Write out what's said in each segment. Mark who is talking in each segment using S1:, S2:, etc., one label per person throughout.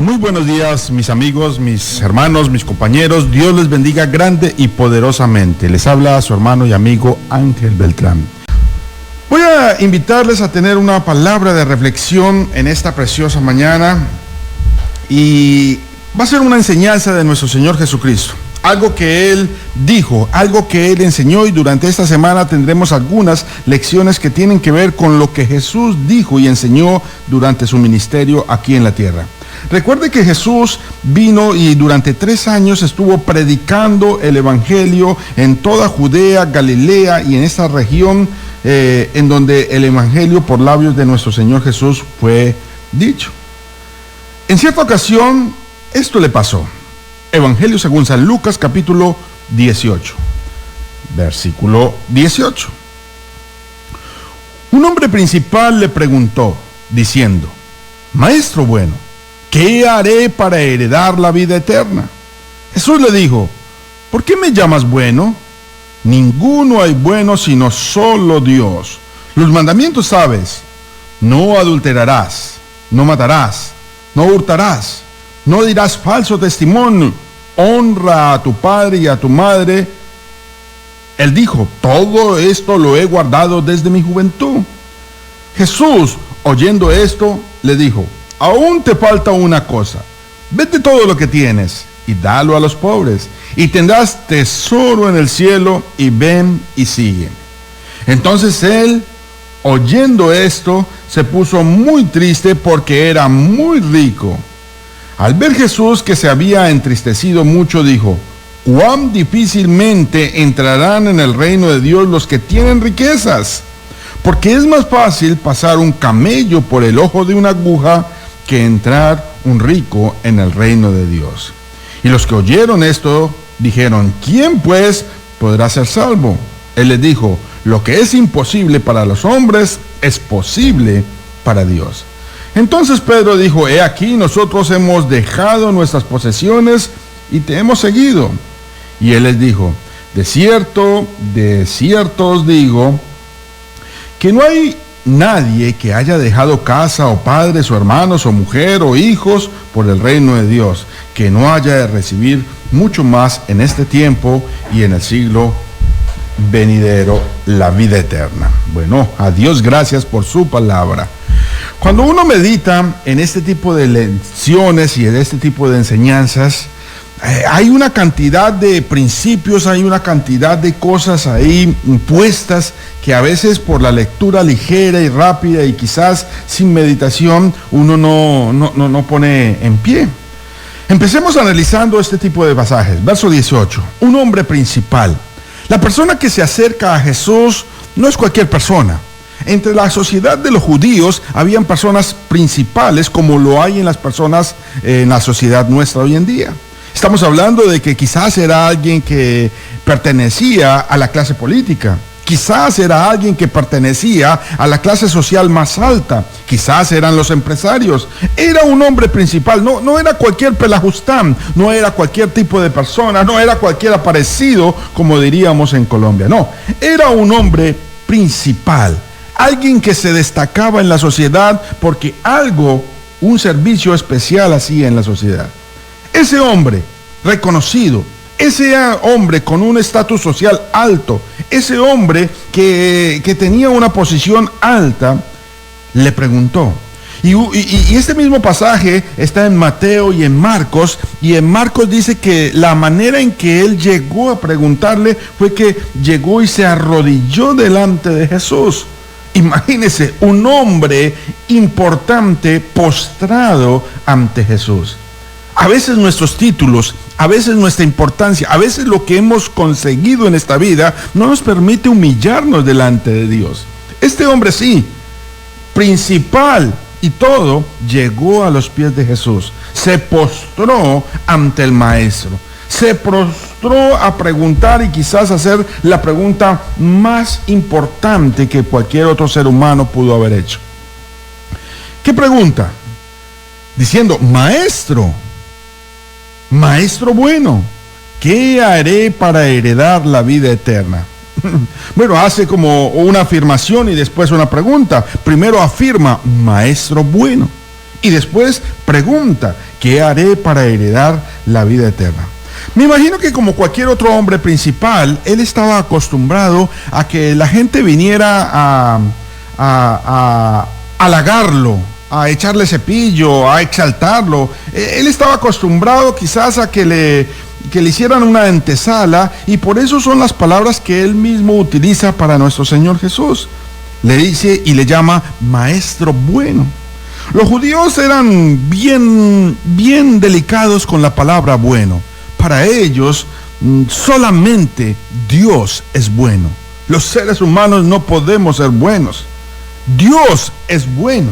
S1: Muy buenos días, mis amigos, mis hermanos, mis compañeros. Dios les bendiga grande y poderosamente. Les habla su hermano y amigo Ángel Beltrán. Voy a invitarles a tener una palabra de reflexión en esta preciosa mañana y va a ser una enseñanza de nuestro Señor Jesucristo. Algo que Él dijo, algo que Él enseñó, y durante esta semana tendremos algunas lecciones que tienen que ver con lo que Jesús dijo y enseñó durante su ministerio aquí en la tierra. Recuerde que Jesús vino y durante 3 años estuvo predicando el Evangelio en toda Judea, Galilea y en esta región en donde el Evangelio por labios de nuestro Señor Jesús fue dicho. En cierta ocasión esto le pasó. Evangelio según San Lucas, capítulo 18, versículo 18. Un hombre principal le preguntó, diciendo: Maestro bueno, ¿qué haré para heredar la vida eterna? Jesús le dijo: ¿por qué me llamas bueno? Ninguno hay bueno sino solo Dios. Los mandamientos sabes: no adulterarás, no matarás, no hurtarás, no dirás falso testimonio, honra a tu padre y a tu madre. Él dijo: todo esto lo he guardado desde mi juventud. Jesús, oyendo esto, le dijo: aún te falta una cosa. Vende todo lo que tienes y dalo a los pobres, y tendrás tesoro en el cielo, y ven y sígueme. Entonces él, oyendo esto, se puso muy triste porque era muy rico. Al ver Jesús que se había entristecido mucho, dijo: cuán difícilmente entrarán en el reino de Dios los que tienen riquezas, porque es más fácil pasar un camello por el ojo de una aguja que entrar un rico en el reino de Dios. Y los que oyeron esto dijeron: ¿quién pues podrá ser salvo? Él les dijo: lo que es imposible para los hombres es posible para Dios. Entonces Pedro dijo: he aquí, nosotros hemos dejado nuestras posesiones y te hemos seguido. Y él les dijo: de cierto os digo, que no hay nadie que haya dejado casa o padres o hermanos o mujer o hijos por el reino de Dios, que no haya de recibir mucho más en este tiempo y en el siglo venidero la vida eterna. Bueno, a Dios gracias por su palabra. Cuando uno medita en este tipo de lecciones y en este tipo de enseñanzas, hay una cantidad de principios, hay una cantidad de cosas ahí impuestas que a veces por la lectura ligera y rápida y quizás sin meditación uno no pone en pie. Empecemos analizando este tipo de pasajes. Verso 18. Un hombre principal. La persona que se acerca a Jesús no es cualquier persona. Entre la sociedad de los judíos habían personas principales como lo hay en las personas en la sociedad nuestra hoy en día. Estamos hablando de que quizás era alguien que pertenecía a la clase política, quizás era alguien que pertenecía a la clase social más alta, quizás eran los empresarios. Era un hombre principal, no era cualquier pelajustán, no era cualquier tipo de persona, no era cualquier aparecido, como diríamos en Colombia, no, era un hombre principal. Alguien que se destacaba en la sociedad porque un servicio especial hacía en la sociedad. Ese hombre reconocido, ese hombre con un estatus social alto, ese hombre que tenía una posición alta, le preguntó. Y este mismo pasaje está en Mateo y en Marcos dice que la manera en que él llegó a preguntarle fue que llegó y se arrodilló delante de Jesús. Imagínese, un hombre importante postrado ante Jesús. A veces nuestros títulos, a veces nuestra importancia, a veces lo que hemos conseguido en esta vida no nos permite humillarnos delante de Dios. Este hombre sí, principal y todo, llegó a los pies de Jesús, se postró ante el Maestro, se postró a preguntar y quizás hacer la pregunta más importante que cualquier otro ser humano pudo haber hecho. ¿Qué pregunta? Diciendo: Maestro bueno, ¿qué haré para heredar la vida eterna? Bueno, hace como una afirmación y después una pregunta. Primero afirma: Maestro bueno. Y después pregunta, ¿qué haré para heredar la vida eterna? Me imagino que como cualquier otro hombre principal, él estaba acostumbrado a que la gente viniera a halagarlo, a echarle cepillo, a exaltarlo. Él estaba acostumbrado quizás a que le hicieran una antesala, y por eso son las palabras que él mismo utiliza para nuestro Señor Jesús. Le dice y le llama maestro bueno. Los judíos eran bien delicados con la palabra bueno. Para ellos, solamente Dios es bueno. Los seres humanos no podemos ser buenos. Dios es bueno.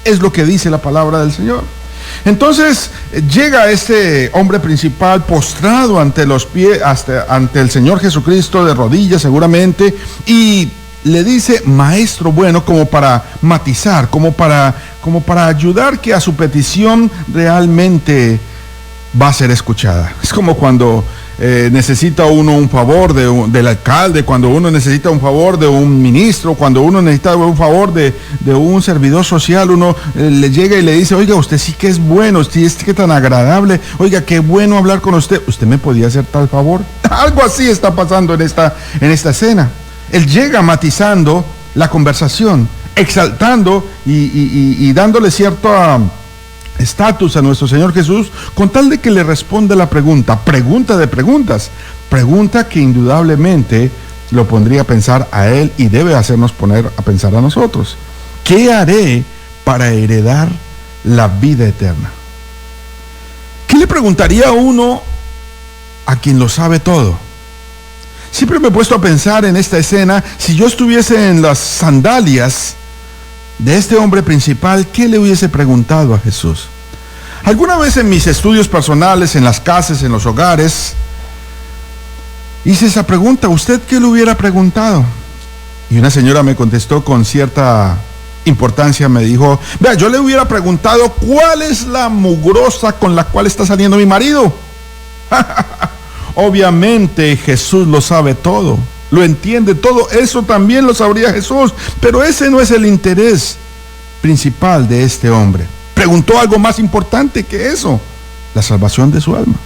S1: Es lo que dice la palabra del Señor. Entonces llega este hombre principal postrado ante los pies, ante el Señor Jesucristo, de rodillas seguramente, y le dice maestro bueno, como para matizar, como para ayudar que a su petición realmente va a ser escuchada. Es como cuando necesita uno un favor del alcalde, cuando uno necesita un favor de un ministro, cuando uno necesita un favor de un servidor social, uno le llega y le dice, oiga, usted sí que es bueno, usted es que tan agradable, oiga, qué bueno hablar con usted, ¿usted me podía hacer tal favor? Algo así está pasando en esta escena. Él llega matizando la conversación, exaltando y dándole cierto estatus a nuestro Señor Jesús, con tal de que le responda la pregunta de preguntas, pregunta que indudablemente lo pondría a pensar a él y debe hacernos poner a pensar a nosotros. ¿Qué haré para heredar la vida eterna? ¿Qué le preguntaría a uno a quien lo sabe todo? Siempre me he puesto a pensar en esta escena, si yo estuviese en las sandalias de este hombre principal, ¿qué le hubiese preguntado a Jesús? Alguna vez en mis estudios personales, en las casas, en los hogares, hice esa pregunta, ¿usted qué le hubiera preguntado? Y una señora me contestó con cierta importancia, me dijo, vea, yo le hubiera preguntado, ¿cuál es la mugrosa con la cual está saliendo mi marido? Obviamente Jesús lo sabe todo, lo entiende todo, eso también lo sabría Jesús, pero ese no es el interés principal de este hombre. Preguntó algo más importante que eso, la salvación de su alma.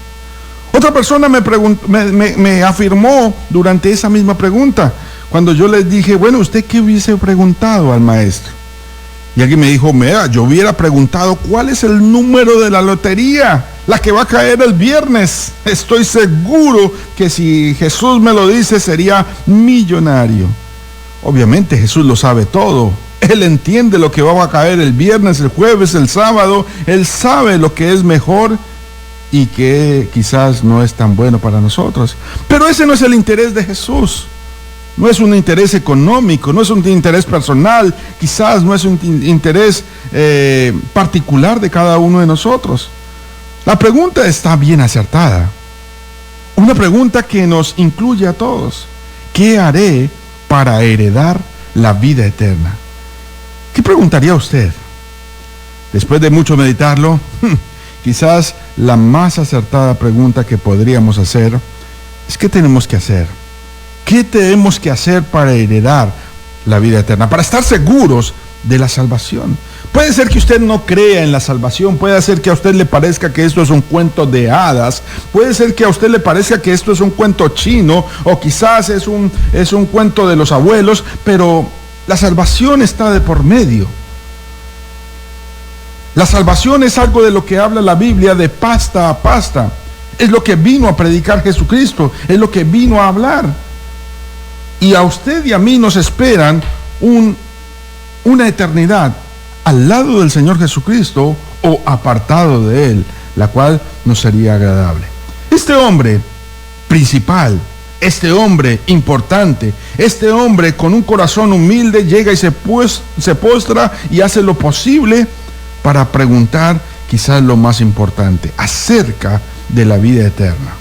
S1: Otra persona me afirmó durante esa misma pregunta, cuando yo les dije, bueno, ¿usted qué hubiese preguntado al maestro? Y alguien me dijo, mira, yo hubiera preguntado, ¿cuál es el número de la lotería? La que va a caer el viernes. Estoy seguro que si Jesús me lo dice, sería millonario. Obviamente Jesús lo sabe todo. Él entiende lo que va a caer el viernes, el jueves, el sábado. Él sabe lo que es mejor y que quizás no es tan bueno para nosotros. Pero ese no es el interés de Jesús. No es un interés económico, no es un interés personal, quizás no es un interés particular de cada uno de nosotros. La pregunta está bien acertada. Una pregunta que nos incluye a todos. ¿Qué haré para heredar la vida eterna? ¿Qué preguntaría usted? Después de mucho meditarlo, quizás la más acertada pregunta que podríamos hacer es ¿qué tenemos que hacer? ¿Qué tenemos que hacer para heredar la vida eterna? Para estar seguros de la salvación. Puede ser que usted no crea en la salvación, puede ser que a usted le parezca que esto es un cuento de hadas, puede ser que a usted le parezca que esto es un cuento chino, o quizás es un cuento de los abuelos, pero la salvación está de por medio. La salvación es algo de lo que habla la Biblia de pasta a pasta. Es lo que vino a predicar Jesucristo, es lo que vino a hablar. Y a usted y a mí nos esperan una eternidad al lado del Señor Jesucristo o apartado de Él, la cual nos sería agradable. Este hombre principal, este hombre importante, este hombre con un corazón humilde llega y se postra y hace lo posible para preguntar quizás lo más importante acerca de la vida eterna.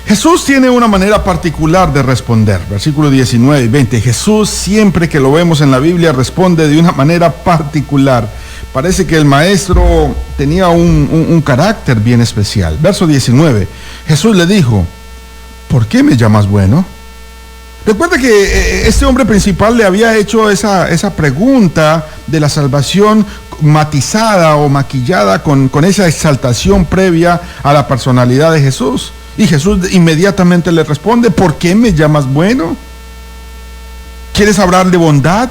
S1: Jesús tiene una manera particular de responder. Versículos 19 y 20. Jesús, siempre que lo vemos en la Biblia, responde de una manera particular. Parece que el maestro tenía un carácter bien especial. Verso 19. Jesús le dijo, ¿por qué me llamas bueno? Recuerda que este hombre principal le había hecho esa pregunta de la salvación matizada o maquillada con esa exaltación previa a la personalidad de Jesús. Y Jesús inmediatamente le responde: ¿por qué me llamas bueno? ¿Quieres hablar de bondad?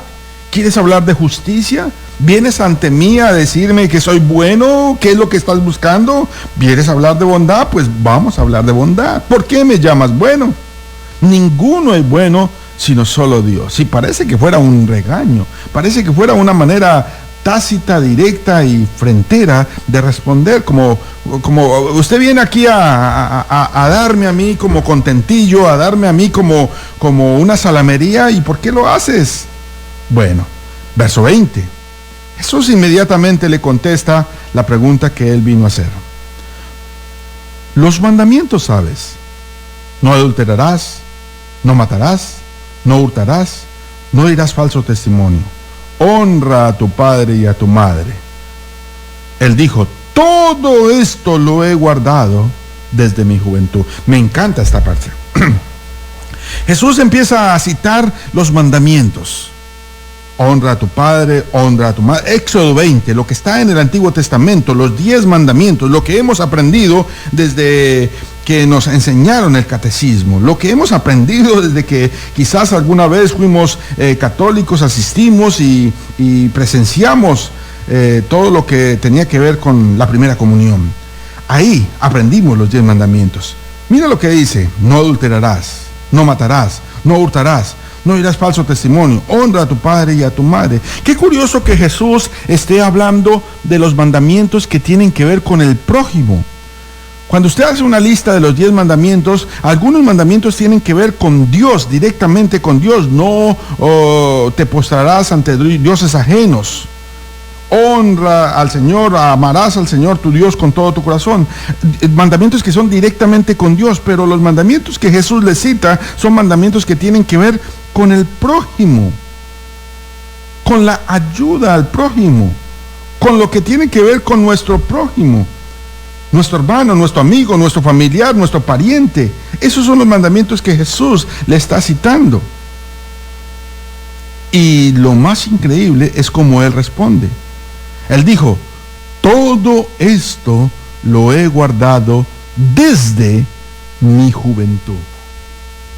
S1: ¿Quieres hablar de justicia? ¿Vienes ante mí a decirme que soy bueno? ¿Qué es lo que estás buscando? ¿Vienes a hablar de bondad? Pues vamos a hablar de bondad. ¿Por qué me llamas bueno? Ninguno es bueno sino solo Dios. Si parece que fuera un regaño, parece que fuera una manera tácita, directa y frentera de responder, como usted viene aquí a darme a mí como contentillo, a darme a mí como una salamería. ¿Y por qué lo haces? Bueno, verso 20. Jesús inmediatamente le contesta la pregunta que él vino a hacer. Los mandamientos sabes: no adulterarás, no matarás, no hurtarás, no dirás falso testimonio, honra a tu padre y a tu madre. Él dijo: todo esto lo he guardado desde mi juventud. Me encanta esta parte. Jesús empieza a citar los mandamientos. Honra a tu padre, honra a tu madre. Éxodo 20, lo que está en el Antiguo Testamento, los 10 mandamientos, lo que hemos aprendido desde que nos enseñaron el catecismo, lo que hemos aprendido desde que quizás alguna vez fuimos católicos, asistimos y presenciamos todo lo que tenía que ver con la primera comunión. Ahí aprendimos los 10 mandamientos. Mira lo que dice: no adulterarás, no matarás, no hurtarás, no dirás falso testimonio, honra a tu padre y a tu madre. Qué curioso que Jesús esté hablando de los mandamientos que tienen que ver con el prójimo. Cuando usted hace una lista de los 10 mandamientos, algunos mandamientos tienen que ver con Dios, directamente con Dios. No te postrarás ante dioses ajenos. Honra al Señor, amarás al Señor tu Dios con todo tu corazón. Mandamientos que son directamente con Dios, pero los mandamientos que Jesús le cita son mandamientos que tienen que ver con el prójimo, con la ayuda al prójimo, con lo que tiene que ver con nuestro prójimo, nuestro hermano, nuestro amigo, nuestro familiar, nuestro pariente. Esos son los mandamientos que Jesús le está citando. Y lo más increíble es cómo él responde. Él dijo: todo esto lo he guardado desde mi juventud.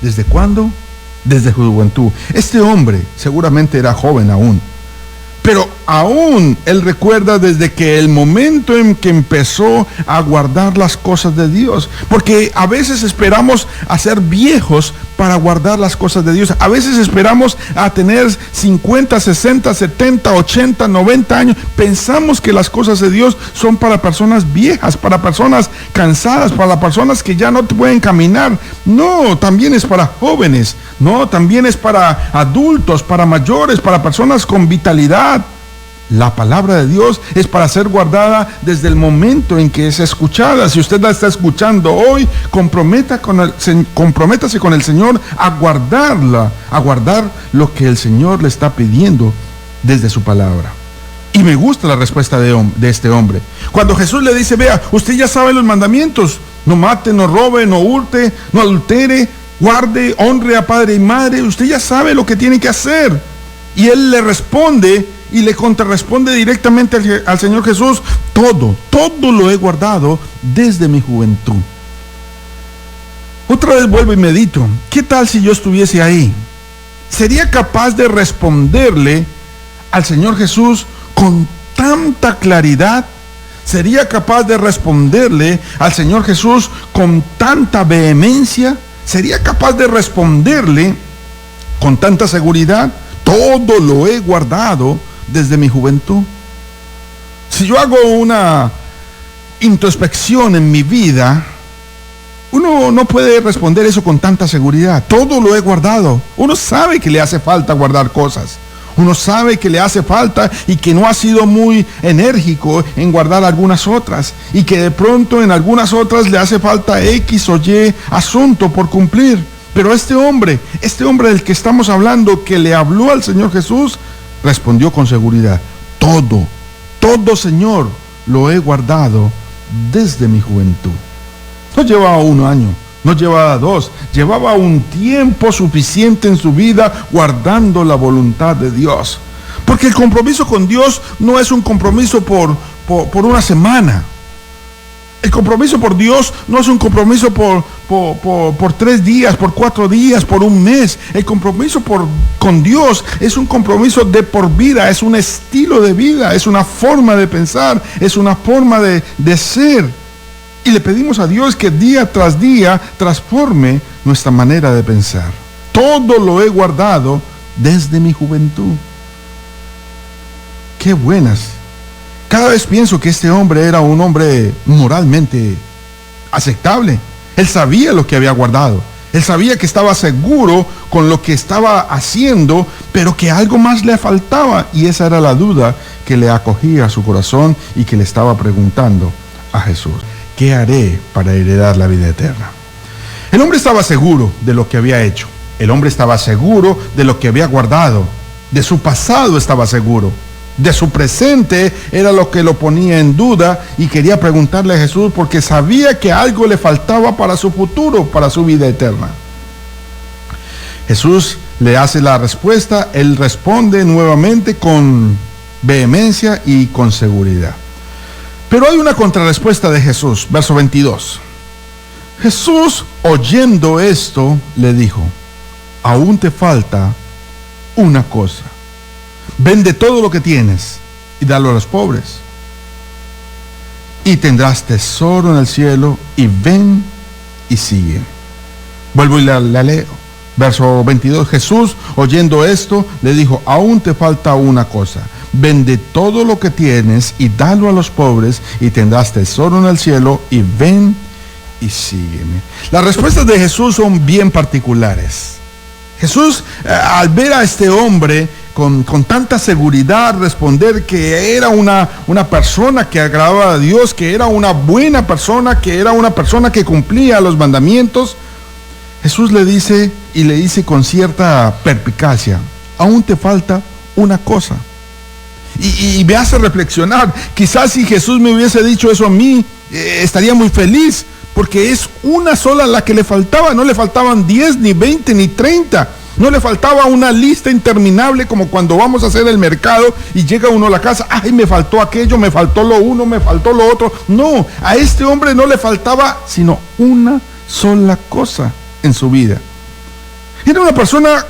S1: ¿Desde cuándo? Desde juventud. Este hombre seguramente era joven aún, pero aún él recuerda desde que el momento en que empezó a guardar las cosas de Dios. Porque a veces esperamos a ser viejos para guardar las cosas de Dios. A veces esperamos a tener 50, 60, 70, 80, 90 años. Pensamos que las cosas de Dios son para personas viejas, para personas cansadas, para personas que ya no pueden caminar. No, también es para jóvenes. No, también es para adultos, para mayores, para personas con vitalidad. La palabra de Dios es para ser guardada desde el momento en que es escuchada. Si usted la está escuchando hoy, comprométase con el Señor a guardarla, a guardar lo que el Señor le está pidiendo desde su palabra. Y me gusta la respuesta de este hombre. Cuando Jesús le dice: vea, usted ya sabe los mandamientos: no mate, no robe, no hurte, no adultere, guarde, honre a padre y madre. Usted ya sabe lo que tiene que hacer. Y él le responde y le contrarresponde directamente al Señor Jesús: todo lo he guardado desde mi juventud. Otra vez vuelvo y medito: ¿qué tal si yo estuviese ahí? ¿Sería capaz de responderle al Señor Jesús con tanta claridad? ¿Sería capaz de responderle al Señor Jesús con tanta vehemencia? ¿Sería capaz de responderle con tanta seguridad? Todo lo he guardado desde mi juventud. Si yo hago una introspección en mi vida, uno no puede responder eso con tanta seguridad. Todo lo he guardado. Uno sabe que le hace falta guardar cosas. Uno sabe que le hace falta y que no ha sido muy enérgico en guardar algunas otras. Y que de pronto en algunas otras le hace falta X o Y asunto por cumplir. Pero este hombre del que estamos hablando, que le habló al Señor Jesús, respondió con seguridad: todo, Señor, lo he guardado desde mi juventud. No llevaba 1 año, no llevaba 2, llevaba un tiempo suficiente en su vida guardando la voluntad de Dios. Porque el compromiso con Dios no es un compromiso por una semana. El compromiso por Dios no es un compromiso por 3 días, por 4 días, por un mes. El compromiso con Dios es un compromiso de por vida, es un estilo de vida, es una forma de pensar, es una forma de ser. Y le pedimos a Dios que día tras día transforme nuestra manera de pensar. Todo lo he guardado desde mi juventud. Qué buenas. Cada vez pienso que este hombre era un hombre moralmente aceptable. Él sabía lo que había guardado. Él sabía que estaba seguro con lo que estaba haciendo, pero que algo más le faltaba. Y esa era la duda que le acogía a su corazón y que le estaba preguntando a Jesús. ¿Qué haré para heredar la vida eterna? El hombre estaba seguro de lo que había hecho. El hombre estaba seguro de lo que había guardado. De su pasado estaba seguro. De su presente era lo que lo ponía en duda y quería preguntarle a Jesús porque sabía que algo le faltaba para su futuro, para su vida eterna. Jesús le hace la respuesta, él responde nuevamente con vehemencia y con seguridad. Pero hay una contrarrespuesta de Jesús, verso 22. Jesús, oyendo esto, le dijo, aún te falta una cosa. Vende todo lo que tienes y dalo a los pobres. Y tendrás tesoro en el cielo y ven y sigue. Vuelvo y la leo. Verso 22. Jesús, oyendo esto, le dijo, aún te falta una cosa. Vende todo lo que tienes y dalo a los pobres y tendrás tesoro en el cielo y ven y sígueme. Las respuestas de Jesús son bien particulares. Jesús, al ver a este hombre con tanta seguridad responder que era una persona que agradaba a Dios, que era una buena persona, que era una persona que cumplía los mandamientos, Jesús le dice con cierta perspicacia, aún te falta una cosa. Y me hace reflexionar, quizás si Jesús me hubiese dicho eso a mí, estaría muy feliz, porque es una sola la que le faltaba, no le faltaban 10, ni 20, ni 30. No le faltaba una lista interminable como cuando vamos a hacer el mercado y llega uno a la casa, ay, me faltó aquello, me faltó lo uno, me faltó lo otro. No, a este hombre no le faltaba sino una sola cosa en su vida. Era una persona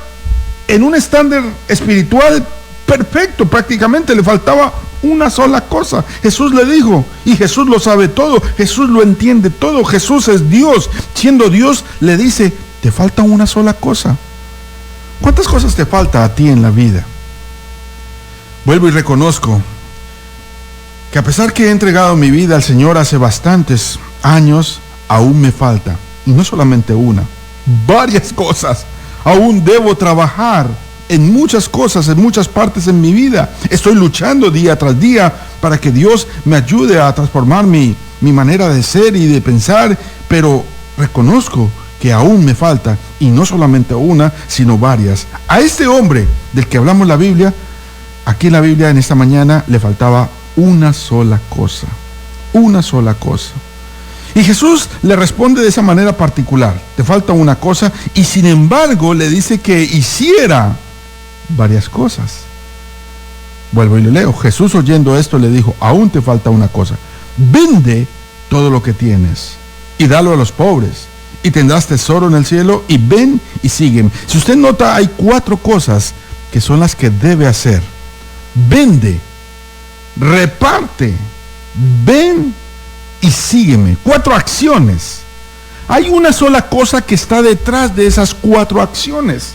S1: en un estándar espiritual perfecto, prácticamente le faltaba una sola cosa. Jesús le dijo, y Jesús lo sabe todo, Jesús lo entiende todo, Jesús es Dios. Siendo Dios, le dice, te falta una sola cosa. ¿Cuántas cosas te falta a ti en la vida? Vuelvo y reconozco que a pesar que he entregado mi vida al Señor hace bastantes años, aún me falta, y no solamente una, varias cosas. Aún debo trabajar en muchas cosas, en muchas partes en mi vida. Estoy luchando día tras día para que Dios me ayude a transformar mi manera de ser y de pensar, pero reconozco que aún me falta, y no solamente una, sino varias. A este hombre del que hablamos en la Biblia, aquí en la Biblia en esta mañana, le faltaba una sola cosa. Una sola cosa. Y Jesús le responde de esa manera particular, te falta una cosa, y sin embargo le dice que hiciera varias cosas. Vuelvo y le leo. Jesús, oyendo esto, le dijo, aún te falta una cosa. Vende todo lo que tienes y dalo a los pobres, y tendrás tesoro en el cielo, y ven y sígueme. Si usted nota, hay 4 cosas que son las que debe hacer. Vende, reparte, ven y sígueme. 4 acciones. Hay una sola cosa que está detrás de esas 4 acciones.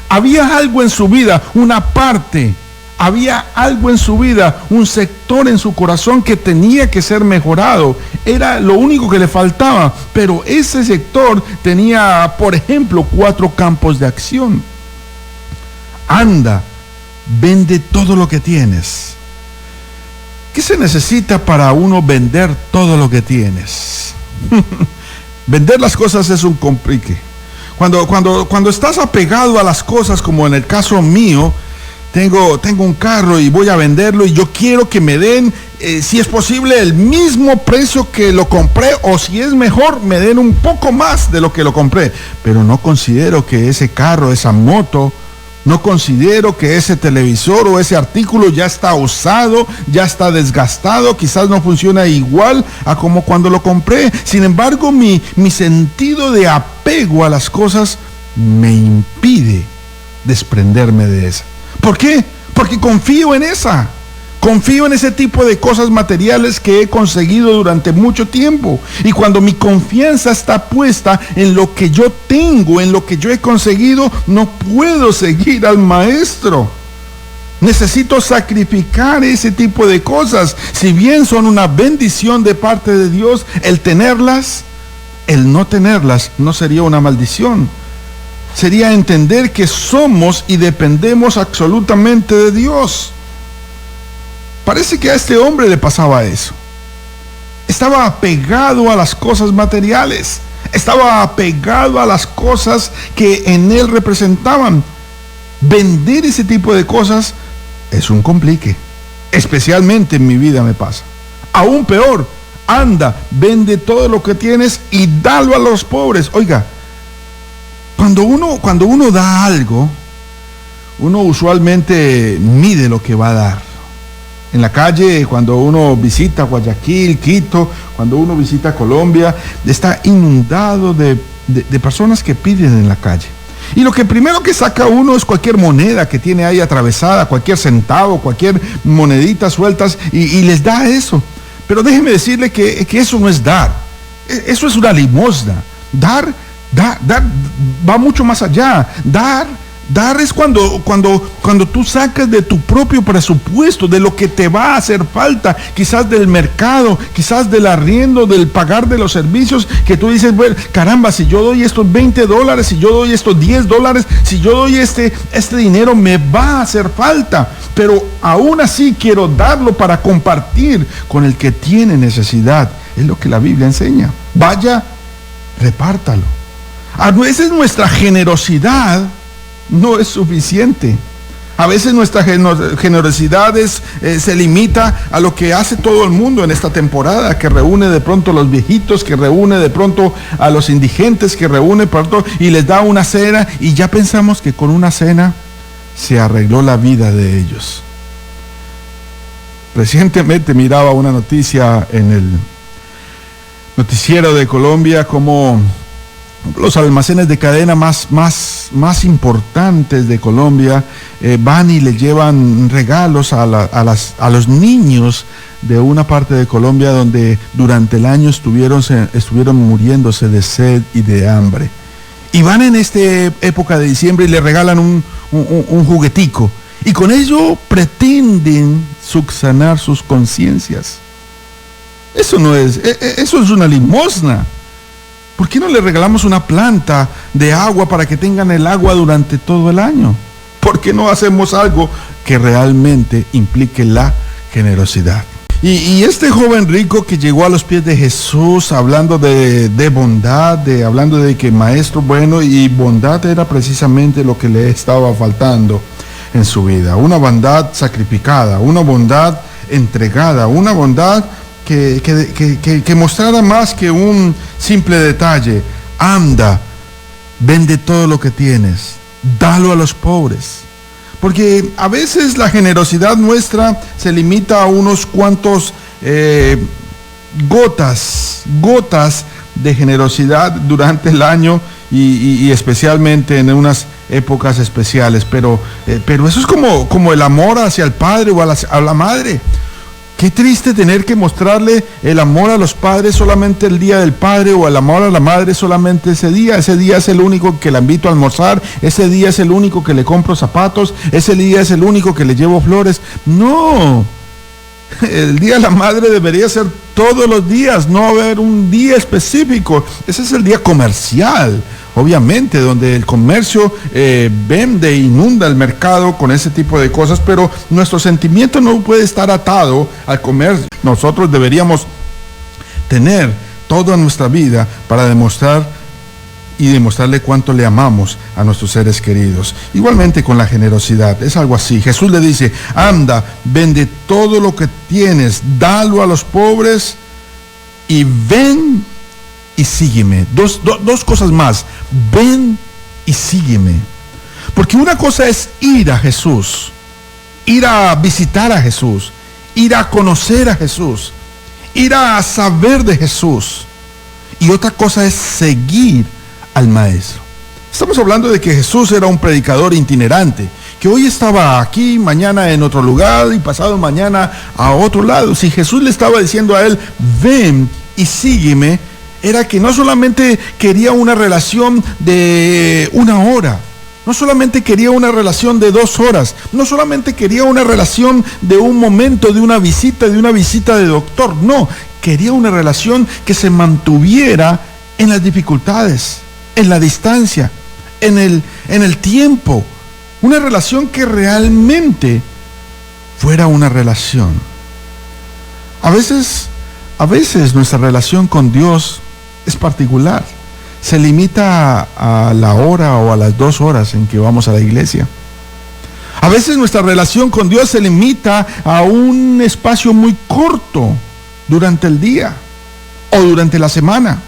S1: Había algo en su vida, una parte, había algo en su vida, un sector en su corazón que tenía que ser mejorado. Era lo único que le faltaba, pero ese sector tenía, por ejemplo, 4 campos de acción. Anda, vende todo lo que tienes. ¿Qué se necesita para uno vender todo lo que tienes? Vender las cosas es un complique. Cuando estás apegado a las cosas, como en el caso mío, tengo un carro y voy a venderlo y yo quiero que me den, si es posible, el mismo precio que lo compré, o si es mejor, me den un poco más de lo que lo compré. Pero no considero que ese carro, esa moto, No considero que ese televisor o ese artículo ya está usado, ya está desgastado, quizás no funciona igual a como cuando lo compré. Sin embargo, mi sentido de apego a las cosas me impide desprenderme de esa. ¿Por qué? Porque confío en esa. Confío en ese tipo de cosas materiales que he conseguido durante mucho tiempo. Y cuando mi confianza está puesta en lo que yo tengo, en lo que yo he conseguido, no puedo seguir al Maestro. Necesito sacrificar ese tipo de cosas. Si bien son una bendición de parte de Dios, el tenerlas, el no tenerlas no sería una maldición. Sería entender que somos y dependemos absolutamente de Dios. Parece que a este hombre le pasaba eso. Estaba apegado a las cosas materiales. Estaba apegado a las cosas que en él representaban. Vender ese tipo de cosas es un complique. Especialmente en mi vida me pasa. Aún peor, anda, vende todo lo que tienes y dalo a los pobres. Oiga, cuando uno da algo, uno usualmente mide lo que va a dar. En la calle, cuando uno visita Guayaquil, Quito, cuando uno visita Colombia, está inundado de personas que piden en la calle. Y lo que primero que saca uno es cualquier moneda que tiene ahí atravesada, cualquier centavo, cualquier monedita sueltas, y les da eso. Pero déjeme decirle que eso no es dar. Eso es una limosna. Dar va mucho más allá. Dar es cuando tú sacas de tu propio presupuesto, de lo que te va a hacer falta, quizás del mercado, quizás del arriendo, del pagar de los servicios, que tú dices, bueno, caramba, si yo doy estos $20, si yo doy estos $10, si yo doy este dinero, me va a hacer falta. Pero aún así quiero darlo para compartir con el que tiene necesidad. Es lo que la Biblia enseña. Vaya, repártalo. A veces nuestra generosidad no es suficiente. A veces nuestra generosidad se limita a lo que hace todo el mundo en esta temporada, que reúne de pronto a los viejitos, que reúne de pronto a los indigentes, que reúne pronto y les da una cena, y ya pensamos que con una cena se arregló la vida de ellos. Recientemente miraba una noticia en el noticiero de Colombia, como los almacenes de cadena más importantes de Colombia van y le llevan regalos a los niños de una parte de Colombia donde durante el año estuvieron muriéndose de sed y de hambre. Y van en esta época de diciembre y le regalan un juguetico. Y con ello pretenden subsanar sus conciencias. Eso es una limosna. ¿Por qué no le regalamos una planta de agua para que tengan el agua durante todo el año? ¿Por qué no hacemos algo que realmente implique la generosidad? Y este joven rico que llegó a los pies de Jesús hablando de bondad, hablando de que maestro bueno, y bondad era precisamente lo que le estaba faltando en su vida. Una bondad sacrificada, una bondad entregada, una bondad que mostrara más que un simple detalle. Anda, vende todo lo que tienes, dalo a los pobres. Porque a veces la generosidad nuestra se limita a unos cuantos gotas de generosidad durante el año y especialmente en unas épocas especiales. Pero eso es como el amor hacia el padre o a la madre. Qué triste tener que mostrarle el amor a los padres solamente el día del padre, o el amor a la madre solamente ese día. Ese día es el único que la invito a almorzar, ese día es el único que le compro zapatos, ese día es el único que le llevo flores. No, el día de la madre debería ser todos los días, no haber un día específico. Ese es el día comercial, obviamente, donde el comercio vende, inunda el mercado con ese tipo de cosas, pero nuestro sentimiento no puede estar atado al comercio. Nosotros deberíamos tener toda nuestra vida para demostrarle cuánto le amamos a nuestros seres queridos. Igualmente con la generosidad, es algo así. Jesús le dice, anda, vende todo lo que tienes, dalo a los pobres y ven y sígueme. Dos cosas más, ven y sígueme. Porque una cosa es ir a Jesús, ir a visitar a Jesús, ir a conocer a Jesús, ir a saber de Jesús. Y otra cosa es seguir al Maestro. Estamos hablando de que Jesús era un predicador itinerante, que hoy estaba aquí, mañana en otro lugar y pasado mañana a otro lado. Si Jesús le estaba diciendo a él, ven y sígueme, era que no solamente quería una relación de una hora, no solamente quería una relación de 2 horas, no solamente quería una relación de un momento, de una visita de doctor, no, quería una relación que se mantuviera en las dificultades, en la distancia, en el tiempo, una relación que realmente fuera una relación. A veces nuestra relación con Dios es particular. Se limita a la hora o a las 2 horas en que vamos a la iglesia. A veces nuestra relación con Dios se limita a un espacio muy corto durante el día o durante la semana.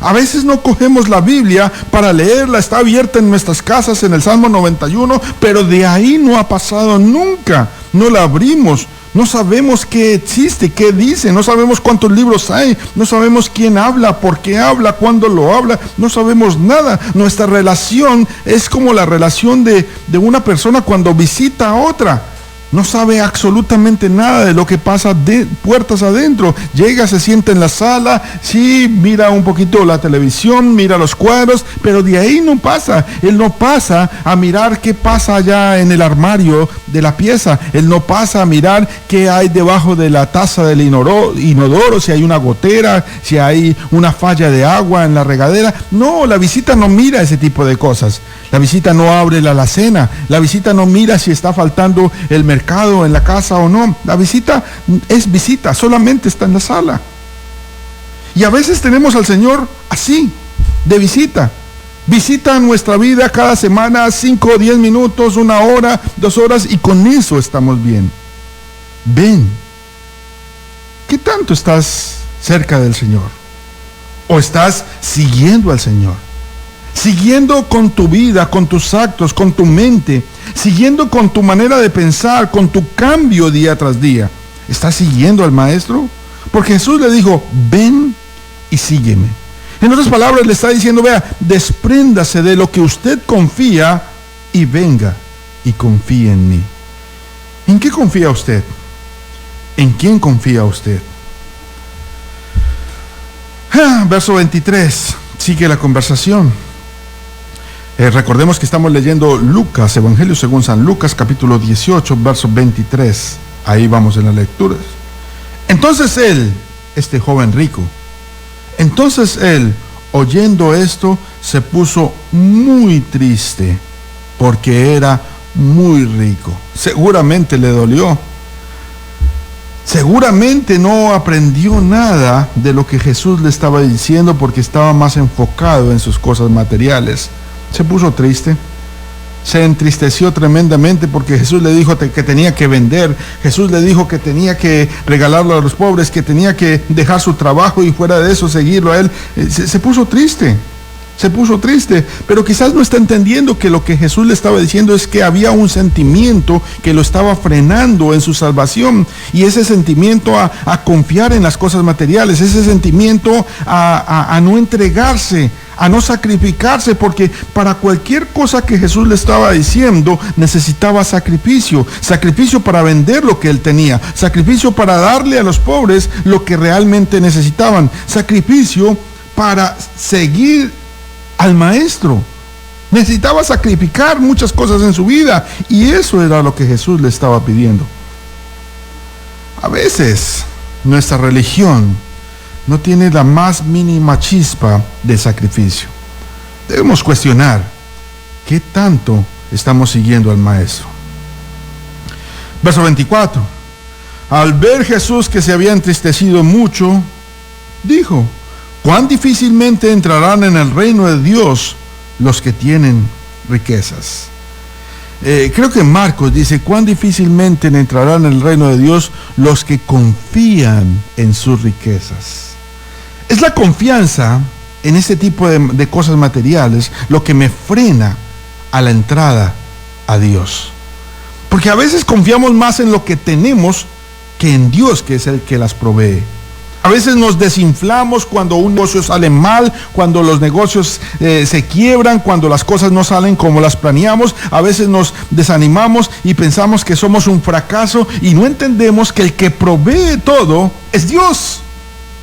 S1: A veces no cogemos la Biblia para leerla, está abierta en nuestras casas en el Salmo 91, pero de ahí no ha pasado nunca. No la abrimos, no sabemos qué existe, qué dice, no sabemos cuántos libros hay, no sabemos quién habla, por qué habla, cuándo lo habla, no sabemos nada. Nuestra relación es como la relación de una persona cuando visita a otra. No sabe absolutamente nada de lo que pasa de puertas adentro. Llega, se sienta en la sala, sí, mira un poquito la televisión, mira los cuadros, pero de ahí no pasa. Él no pasa a mirar qué pasa allá en el armario de la pieza. Él no pasa a mirar qué hay debajo de la taza del inodoro, si hay una gotera, si hay una falla de agua en la regadera. No, la visita no mira ese tipo de cosas. La visita no abre la alacena. La visita no mira si está faltando el mercado en la casa o no. La visita es visita, solamente está en la sala. Y a veces tenemos al Señor así, de visita. Visita nuestra vida cada semana, 5 o 10 minutos, 1 hora, 2 horas, y con eso estamos bien. Ven. ¿Qué tanto estás cerca del Señor? ¿O estás siguiendo al Señor? Siguiendo con tu vida, con tus actos, con tu mente, siguiendo con tu manera de pensar, con tu cambio día tras día. ¿Estás siguiendo al Maestro? Porque Jesús le dijo, ven y sígueme. En otras palabras, le está diciendo, vea, despréndase de lo que usted confía y venga y confíe en mí. ¿En qué confía usted? ¿En quién confía usted? Verso 23, sigue la conversación. Recordemos que estamos leyendo Lucas, Evangelio según San Lucas, capítulo 18, verso 23. Ahí vamos en las lecturas. Entonces él, este joven rico, oyendo esto, se puso muy triste, porque era muy rico. Seguramente le dolió. Seguramente no aprendió nada de lo que Jesús le estaba diciendo, porque estaba más enfocado en sus cosas materiales. Se puso triste, se entristeció tremendamente porque Jesús le dijo que tenía que vender, Jesús le dijo que tenía que regalarlo a los pobres, que tenía que dejar su trabajo y fuera de eso seguirlo a él. Se puso triste, pero quizás no está entendiendo que lo que Jesús le estaba diciendo es que había un sentimiento que lo estaba frenando en su salvación, y ese sentimiento a confiar en las cosas materiales, ese sentimiento a no entregarse, a no sacrificarse, porque para cualquier cosa que Jesús le estaba diciendo necesitaba sacrificio para vender lo que él tenía, sacrificio para darle a los pobres lo que realmente necesitaban, sacrificio para seguir al Maestro. Necesitaba sacrificar muchas cosas en su vida, y eso era lo que Jesús le estaba pidiendo. A veces nuestra religión no tiene la más mínima chispa de sacrificio. Debemos cuestionar qué tanto estamos siguiendo al Maestro. Verso 24. Al ver Jesús que se había entristecido mucho, dijo, ¿cuán difícilmente entrarán en el reino de Dios los que tienen riquezas? Creo que Marcos dice, ¿cuán difícilmente entrarán en el reino de Dios los que confían en sus riquezas? Es la confianza en este tipo de cosas materiales lo que me frena a la entrada a Dios. Porque a veces confiamos más en lo que tenemos que en Dios, que es el que las provee. A veces nos desinflamos cuando un negocio sale mal, cuando los negocios se quiebran, cuando las cosas no salen como las planeamos. A veces nos desanimamos y pensamos que somos un fracaso y no entendemos que el que provee todo es Dios,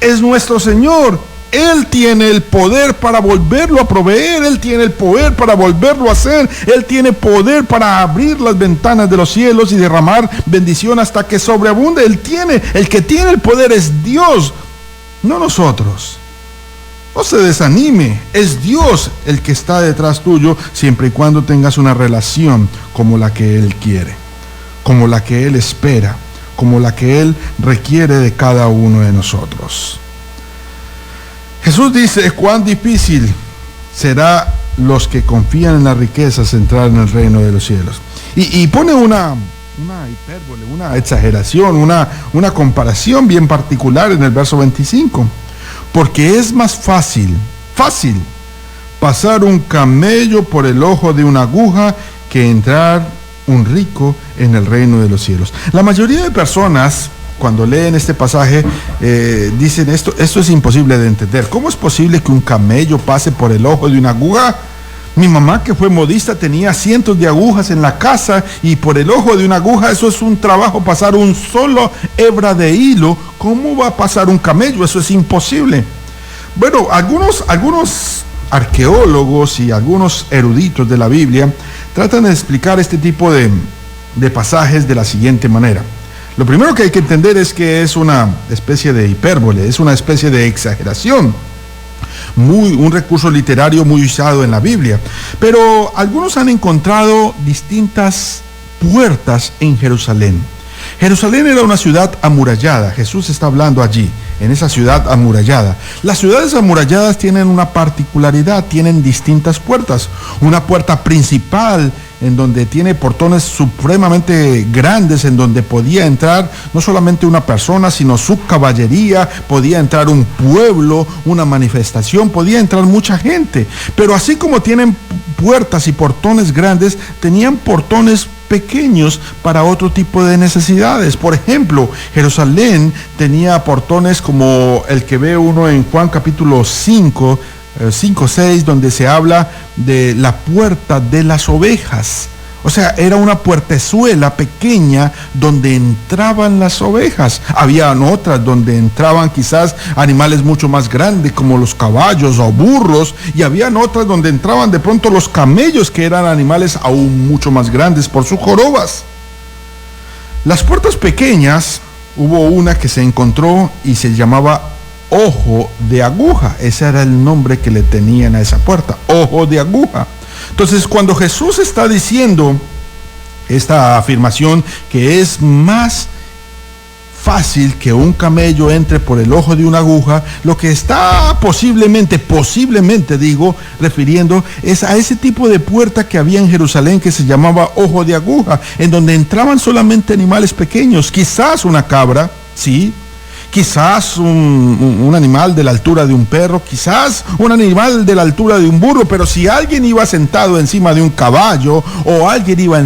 S1: es nuestro Señor. Él tiene el poder para volverlo a proveer, Él tiene el poder para volverlo a hacer, Él tiene poder para abrir las ventanas de los cielos y derramar bendición hasta que sobreabunde. El que tiene el poder es Dios, no nosotros. No se desanime, es Dios el que está detrás tuyo, siempre y cuando tengas una relación como la que Él quiere, como la que Él espera, como la que Él requiere de cada uno de nosotros. Jesús dice: cuán difícil será los que confían en las riquezas entrar en el reino de los cielos. Y pone una hipérbole, una exageración, una comparación bien particular en el verso 25. Porque es más fácil pasar un camello por el ojo de una aguja que entrar un rico en el reino de los cielos. La mayoría de personas, cuando leen este pasaje, dicen esto es imposible de entender. ¿Cómo es posible que un camello pase por el ojo de una aguja? Mi mamá, que fue modista, tenía cientos de agujas en la casa, y por el ojo de una aguja, eso es un trabajo, pasar un solo hebra de hilo. ¿Cómo va a pasar un camello? Eso es imposible. Bueno, algunos arqueólogos y algunos eruditos de la Biblia tratan de explicar este tipo de pasajes de la siguiente manera. Lo primero que hay que entender es que es una especie de hipérbole, es una especie de exageración, un recurso literario muy usado en la Biblia. Pero algunos han encontrado distintas puertas en Jerusalén. Jerusalén era una ciudad amurallada. Jesús está hablando allí, en esa ciudad amurallada. Las ciudades amuralladas tienen una particularidad, tienen distintas puertas. Una puerta principal, en donde tiene portones supremamente grandes, en donde podía entrar no solamente una persona, sino su caballería, podía entrar un pueblo, una manifestación, podía entrar mucha gente. Pero así como tienen puertas y portones grandes, tenían portones pequeños para otro tipo de necesidades. Por ejemplo, Jerusalén tenía portones como el que ve uno en Juan capítulo 5:6, donde se habla de la puerta de las ovejas. O sea, era una puertezuela pequeña donde entraban las ovejas. Habían otras donde entraban quizás animales mucho más grandes, como los caballos o burros, y habían otras donde entraban de pronto los camellos, que eran animales aún mucho más grandes por sus jorobas. Las puertas pequeñas, hubo una que se encontró y se llamaba Ojo de Aguja. Ese era el nombre que le tenían a esa puerta, Ojo de Aguja. Entonces, cuando Jesús está diciendo esta afirmación, que es más fácil que un camello entre por el ojo de una aguja, lo que está posiblemente digo, refiriendo es a ese tipo de puerta que había en Jerusalén, que se llamaba Ojo de Aguja, en donde entraban solamente animales pequeños, quizás una cabra, sí, quizás un animal de la altura de un perro, quizás un animal de la altura de un burro. Pero si alguien iba sentado encima de un caballo, o alguien iba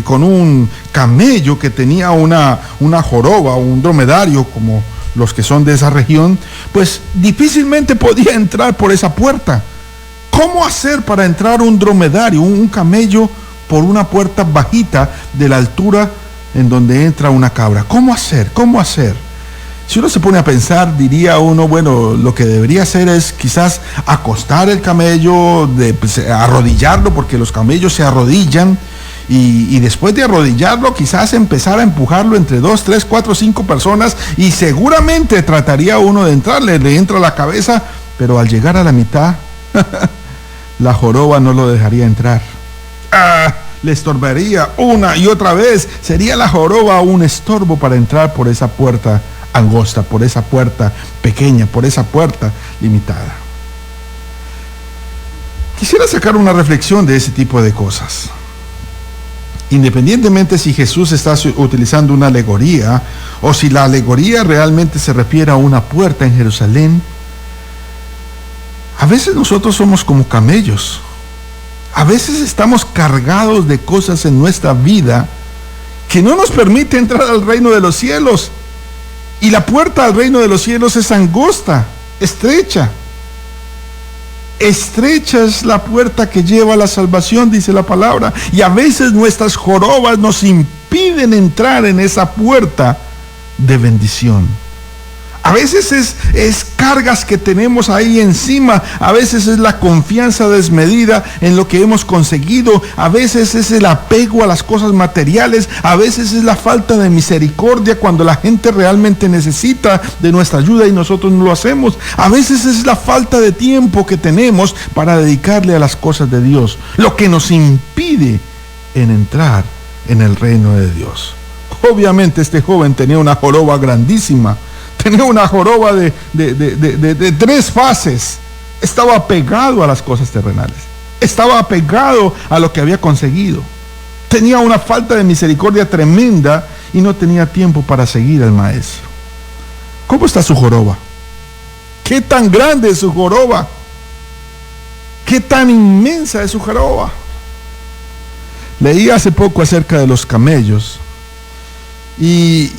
S1: con un camello que tenía una joroba o un dromedario, como los que son de esa región, pues difícilmente podía entrar por esa puerta. ¿Cómo hacer para entrar un dromedario, un camello, por una puerta bajita de la altura en donde entra una cabra? ¿Cómo hacer? Si uno se pone a pensar, diría uno, bueno, lo que debería hacer es quizás acostar el camello, arrodillarlo, porque los camellos se arrodillan, y después de arrodillarlo, quizás empezar a empujarlo entre 2, 3, 4, 5 personas, y seguramente trataría uno de entrarle, le entra la cabeza, pero al llegar a la mitad, la joroba no lo dejaría entrar. Le estorbaría una y otra vez. Sería la joroba un estorbo para entrar por esa puerta angosta, por esa puerta pequeña, por esa puerta limitada. Quisiera sacar una reflexión de ese tipo de cosas. Independientemente si Jesús está utilizando una alegoría, o si la alegoría realmente se refiere a una puerta en Jerusalén, a veces nosotros somos como camellos. A veces estamos cargados de cosas en nuestra vida que no nos permite entrar al reino de los cielos. Y la puerta al reino de los cielos es angosta, estrecha. Estrecha es la puerta que lleva a la salvación, dice la palabra. Y a veces nuestras jorobas nos impiden entrar en esa puerta de bendición. A veces es cargas que tenemos ahí encima. A veces es la confianza desmedida en lo que hemos conseguido. A veces es el apego a las cosas materiales. A veces es la falta de misericordia cuando la gente realmente necesita de nuestra ayuda y nosotros no lo hacemos. A veces es la falta de tiempo que tenemos para dedicarle a las cosas de Dios, lo que nos impide en entrar en el reino de Dios. Obviamente este joven tenía una joroba grandísima. Tenía una joroba de 3 fases. Estaba apegado a las cosas terrenales. Estaba apegado a lo que había conseguido. Tenía una falta de misericordia tremenda y no tenía tiempo para seguir al maestro. ¿Cómo está su joroba? ¿Qué tan grande es su joroba? ¿Qué tan inmensa es su joroba? Leí hace poco acerca de los camellos. Y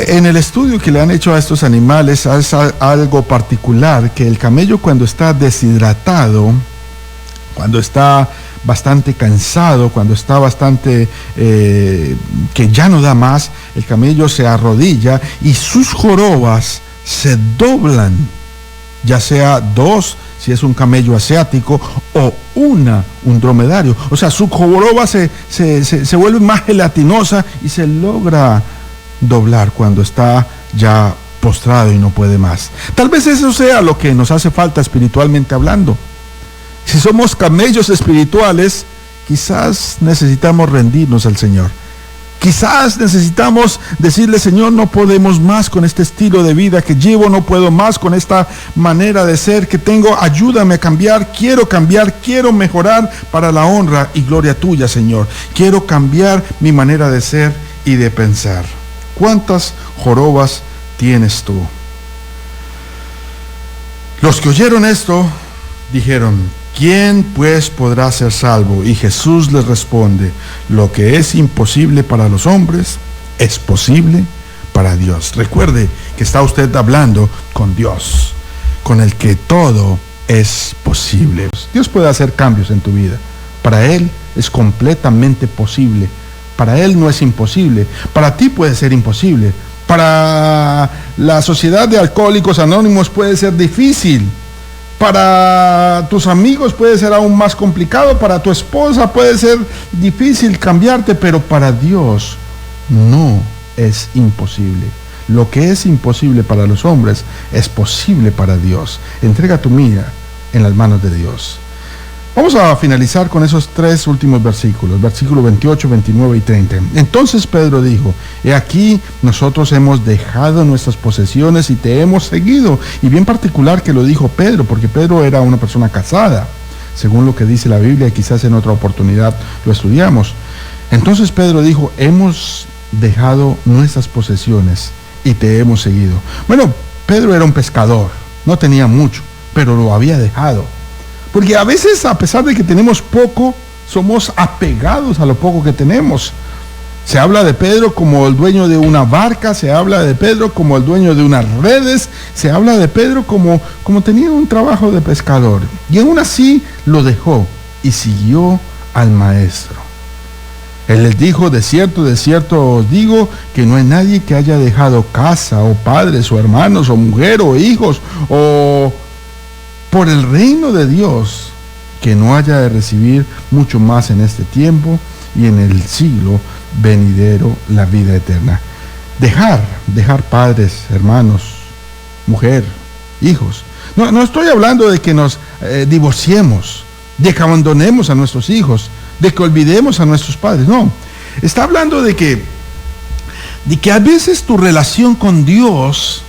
S1: en el estudio que le han hecho a estos animales es algo particular, que el camello cuando está deshidratado, cuando está bastante cansado, cuando está bastante que ya no da más, el camello se arrodilla y sus jorobas se doblan, ya sea 2, si es un camello asiático, o un dromedario. O sea, su joroba se vuelve más gelatinosa y se logra doblar cuando está ya postrado y no puede más. Tal vez eso sea lo que nos hace falta espiritualmente hablando. Si somos camellos espirituales, quizás necesitamos rendirnos al Señor. Quizás necesitamos decirle: Señor, no podemos más con este estilo de vida que llevo, no puedo más con esta manera de ser que tengo, ayúdame a cambiar, quiero mejorar para la honra y gloria tuya, Señor. Quiero cambiar mi manera de ser y de pensar. ¿Cuántas jorobas tienes tú? Los que oyeron esto dijeron: ¿quién pues podrá ser salvo? Y Jesús les responde: lo que es imposible para los hombres es posible para Dios. Recuerde que está usted hablando con Dios, con el que todo es posible. Dios puede hacer cambios en tu vida. Para Él es completamente posible. Para Él no es imposible. Para ti puede ser imposible. Para la sociedad de alcohólicos anónimos puede ser difícil. Para tus amigos puede ser aún más complicado, para tu esposa puede ser difícil cambiarte, pero para Dios no es imposible. Lo que es imposible para los hombres es posible para Dios. Entrega tu vida en las manos de Dios. Vamos a finalizar con esos 3 últimos versículos, versículos 28, 29 y 30. Entonces Pedro dijo: he aquí, nosotros hemos dejado nuestras posesiones y te hemos seguido. Y bien particular que lo dijo Pedro, porque Pedro era una persona casada, según lo que dice la Biblia, y quizás en otra oportunidad lo estudiamos. Entonces Pedro dijo: hemos dejado nuestras posesiones y te hemos seguido. Bueno, Pedro era un pescador, no tenía mucho, pero lo había dejado. Porque a veces, a pesar de que tenemos poco, somos apegados a lo poco que tenemos. Se habla de Pedro como el dueño de una barca, se habla de Pedro como el dueño de unas redes, se habla de Pedro como tenía un trabajo de pescador. Y aún así lo dejó y siguió al maestro. Él les dijo: de cierto os digo que no hay nadie que haya dejado casa o padres o hermanos o mujer o hijos o por el reino de Dios que no haya de recibir mucho más en este tiempo y en el siglo venidero la vida eterna. Dejar padres, hermanos, mujer, hijos. No estoy hablando de que nos divorciemos, de que abandonemos a nuestros hijos, de que olvidemos a nuestros padres. No, está hablando de que a veces tu relación con Dios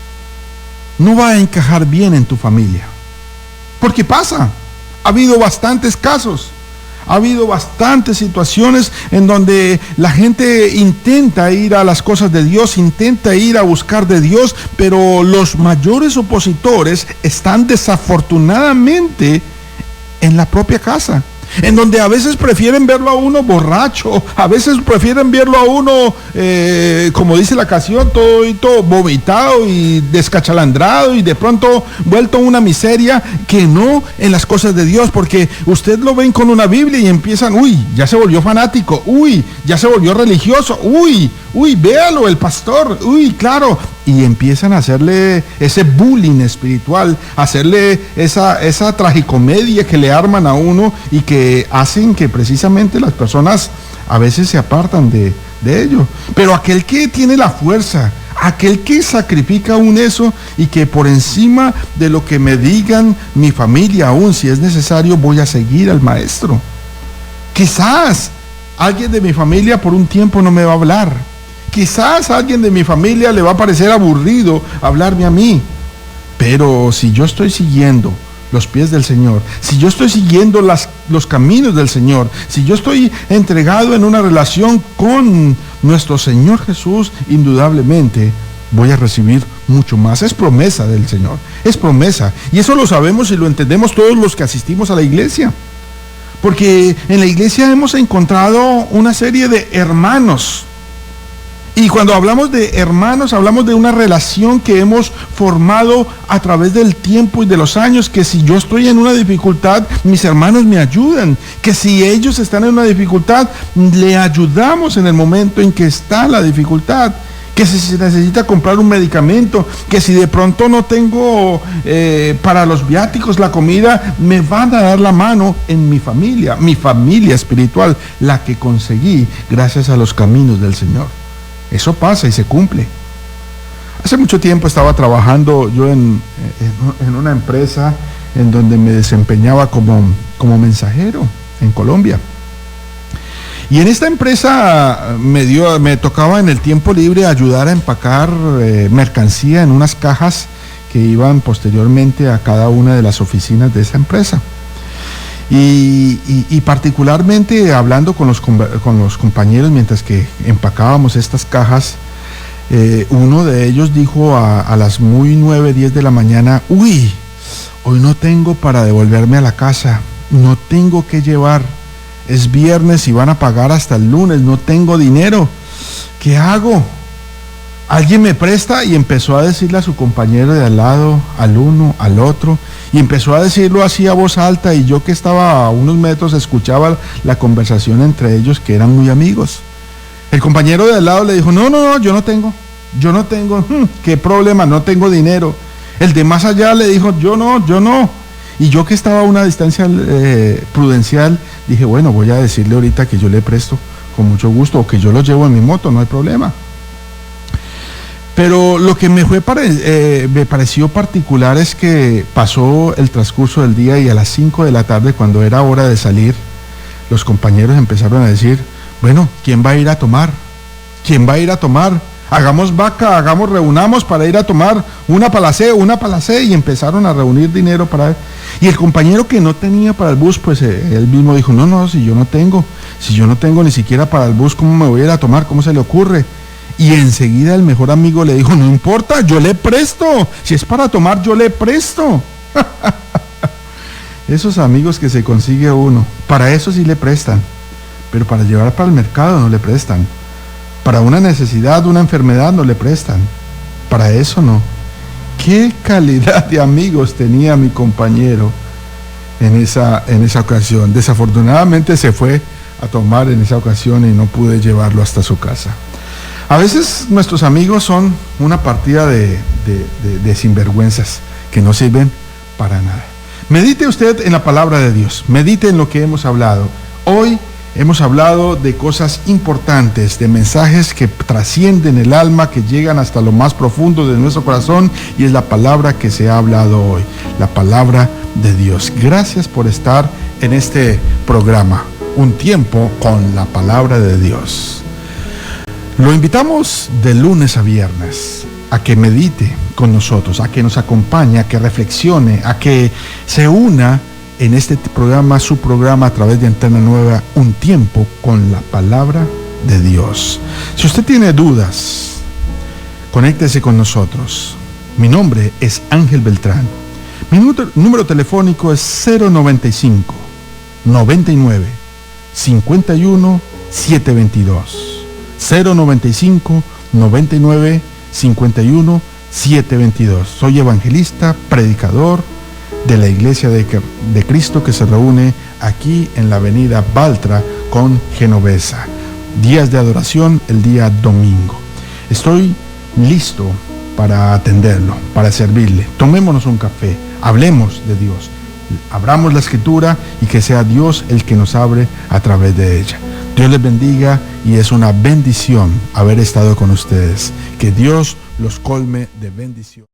S1: no va a encajar bien en tu familia. Porque pasa, ha habido bastantes casos, ha habido bastantes situaciones en donde la gente intenta ir a las cosas de Dios, intenta ir a buscar de Dios, pero los mayores opositores están desafortunadamente en la propia casa. en donde a veces prefieren verlo a uno borracho, a veces prefieren verlo a uno, como dice la canción, todo vomitado y descachalandrado y de pronto vuelto a una miseria, que no en las cosas de Dios, porque usted lo ven con una Biblia y empiezan, ya se volvió fanático, ya se volvió religioso, véalo, el pastor, claro, y empiezan a hacerle ese bullying espiritual, hacerle esa tragicomedia que le arman a uno y que hacen que precisamente las personas a veces se apartan de ello. Pero aquel que tiene la fuerza, aquel que sacrifica aún eso y que por encima de lo que me digan mi familia, aún si es necesario, voy a seguir al maestro. Quizás alguien de mi familia por un tiempo no me va a hablar. Quizás a alguien de mi familia le va a parecer aburrido hablarme a mí. Pero si yo estoy siguiendo los pies del Señor, si yo estoy siguiendo los caminos del Señor, si yo estoy entregado en una relación con nuestro Señor Jesús, indudablemente voy a recibir mucho más. Es promesa del Señor, es promesa. Y eso lo sabemos y lo entendemos todos los que asistimos a la iglesia. Porque en la iglesia hemos encontrado una serie de hermanos. Y cuando hablamos de hermanos, hablamos de una relación que hemos formado a través del tiempo y de los años, que si yo estoy en una dificultad, mis hermanos me ayudan, que si ellos están en una dificultad, le ayudamos en el momento en que está la dificultad, que si se necesita comprar un medicamento, que si de pronto no tengo para los viáticos, la comida, me van a dar la mano en mi familia espiritual, la que conseguí gracias a los caminos del Señor. Eso pasa y se cumple. Hace mucho tiempo estaba trabajando yo en una empresa en donde me desempeñaba como mensajero en Colombia. Y en esta empresa me tocaba en el tiempo libre ayudar a empacar mercancía en unas cajas que iban posteriormente a cada una de las oficinas de esa empresa. Y particularmente hablando con los compañeros mientras que empacábamos estas cajas, uno de ellos dijo a las muy 9, 10 de la mañana, hoy no tengo para devolverme a la casa, no tengo que llevar, es viernes y van a pagar hasta el lunes, no tengo dinero, ¿qué hago? Alguien me presta, y empezó a decirle a su compañero de al lado, al uno, al otro, y empezó a decirlo así a voz alta, y yo que estaba a unos metros escuchaba la conversación entre ellos, que eran muy amigos. El compañero de al lado le dijo, no, yo no tengo, qué problema, no tengo dinero. El de más allá le dijo, yo no. Y yo que estaba a una distancia prudencial, dije, bueno, voy a decirle ahorita que yo le presto con mucho gusto, o que yo lo llevo en mi moto, no hay problema. Pero lo que me pareció particular es que pasó el transcurso del día y a las 5 de la tarde, cuando era hora de salir, los compañeros empezaron a decir, bueno, ¿quién va a ir a tomar? Hagamos vaca, reunamos para ir a tomar una palacé, y empezaron a reunir dinero para... Y el compañero que no tenía para el bus, pues él mismo dijo, no, si yo no tengo ni siquiera para el bus, ¿cómo me voy a ir a tomar? ¿Cómo se le ocurre? Y enseguida el mejor amigo le dijo, no importa, yo le presto, si es para tomar yo le presto. Esos amigos que se consigue uno, para eso sí le prestan, pero para llevar para el mercado no le prestan, para una necesidad, una enfermedad no le prestan, para eso no. ¿Qué calidad de amigos tenía mi compañero en esa ocasión? Desafortunadamente se fue a tomar en esa ocasión y no pude llevarlo hasta su casa. A veces nuestros amigos son una partida de sinvergüenzas que no sirven para nada. Medite usted en la palabra de Dios, medite en lo que hemos hablado. Hoy hemos hablado de cosas importantes, de mensajes que trascienden el alma, que llegan hasta lo más profundo de nuestro corazón, y es la palabra que se ha hablado hoy, la palabra de Dios. Gracias por estar en este programa, Un Tiempo con la Palabra de Dios. Lo invitamos de lunes a viernes a que medite con nosotros, a que nos acompañe, a que reflexione, a que se una en este programa, su programa a través de Antena Nueva, Un Tiempo con la Palabra de Dios. Si usted tiene dudas, conéctese con nosotros. Mi nombre es Ángel Beltrán. Mi número telefónico es 095 99 51 722. 095 99 51 722. Soy evangelista, predicador de la Iglesia de Cristo que se reúne aquí en la avenida Baltra con Genovesa. Días de adoración el día domingo. Estoy listo para atenderlo, para servirle. Tomémonos un café, hablemos de Dios, abramos la Escritura y que sea Dios el que nos abre a través de ella. Dios les bendiga y es una bendición haber estado con ustedes. Que Dios los colme de bendición.